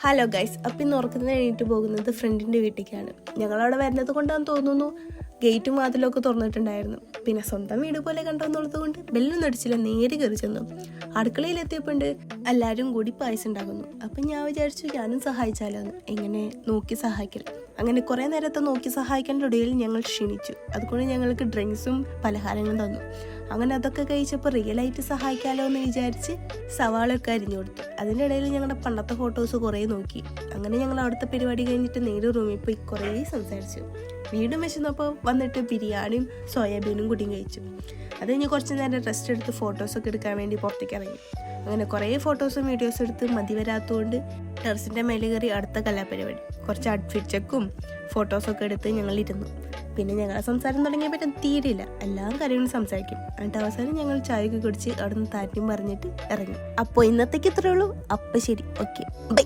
Hello guys, അപ്പം ഇന്ന് ഉറക്കത്തിന് എണീറ്റ് പോകുന്നത് ഫ്രണ്ടിൻ്റെ വീട്ടിലേക്കാണ്. ഞങ്ങളവിടെ വരുന്നത് കൊണ്ടാന്ന് തോന്നുന്നു ഗേറ്റും വാതിലൊക്കെ തുറന്നിട്ടുണ്ടായിരുന്നു. പിന്നെ സ്വന്തം വീട് പോലെ കണ്ടെന്നുള്ളത് കൊണ്ട് ബെല്ലൊന്നും അടിച്ചില്ല, നേരെ കയറി ചെന്നു. അടുക്കളയിലെത്തിയപ്പോണ്ട് എല്ലാവരും കൂടി പായസം ഉണ്ടാക്കുന്നു. അപ്പം ഞാൻ വിചാരിച്ചു ഞാനും സഹായിച്ചാലോന്ന്. എങ്ങനെ നോക്കി സഹായിക്കൽ. അങ്ങനെ കുറേ നേരത്തെ നോക്കി സഹായിക്കേണ്ട ഇടയിൽ ഞങ്ങൾ ക്ഷീണിച്ചു. അതുകൊണ്ട് ഞങ്ങൾക്ക് ഡ്രിങ്ക്സും പലഹാരങ്ങളും തന്നു. അങ്ങനെ അതൊക്കെ കഴിച്ചപ്പോൾ റിയലായിട്ട് സഹായിക്കാമല്ലോ എന്ന് വിചാരിച്ച് സവാളയൊക്കെ അരിഞ്ഞു കൊടുത്തു. അതിൻ്റെ ഇടയിൽ ഞങ്ങളുടെ പണ്ടത്തെ ഫോട്ടോസ് കുറേ നോക്കി. അങ്ങനെ ഞങ്ങൾ അവിടുത്തെ പരിപാടി കഴിഞ്ഞിട്ട് നേരെ റൂമിൽ പോയി കുറേ സംസാരിച്ചു. വീണ്ടും വിശന്നപ്പോൾ വന്നിട്ട് ബിരിയാണിയും സോയാബീനും കൂടിയും കഴിച്ചു. അത് കഴിഞ്ഞ് കുറച്ച് നേരം റെസ്റ്റ് എടുത്ത് ഫോട്ടോസൊക്കെ എടുക്കാൻ വേണ്ടി പുറത്തേക്ക് ഇറങ്ങി. അങ്ങനെ കുറേ ഫോട്ടോസും വീഡിയോസും എടുത്ത് മതി വരാത്തതുകൊണ്ട് ടെറസിൻ്റെ മേലെ കയറി അടുത്ത കലാപരിപാടി. കുറച്ച് ഔട്ട്ഫിറ്റ് ചെക്കും ഫോട്ടോസൊക്കെ എടുത്ത് ഞങ്ങൾ ഇരുന്നു. പിന്നെ ഞങ്ങളെ സംസാരം തുടങ്ങിയപ്പോൾ തീരില്ല, എല്ലാ കാര്യങ്ങളും സംസാരിക്കും. എന്നിട്ട് അവസാനം ഞങ്ങൾ ചായയൊക്കെ കുടിച്ച് അവിടെ നിന്ന് താറ്റും പറഞ്ഞിട്ട് ഇറങ്ങി. അപ്പോൾ ഇന്നത്തേക്ക് ഇത്രയേ ഉള്ളൂ. അപ്പം ശരി, ഓക്കെ, ബൈ.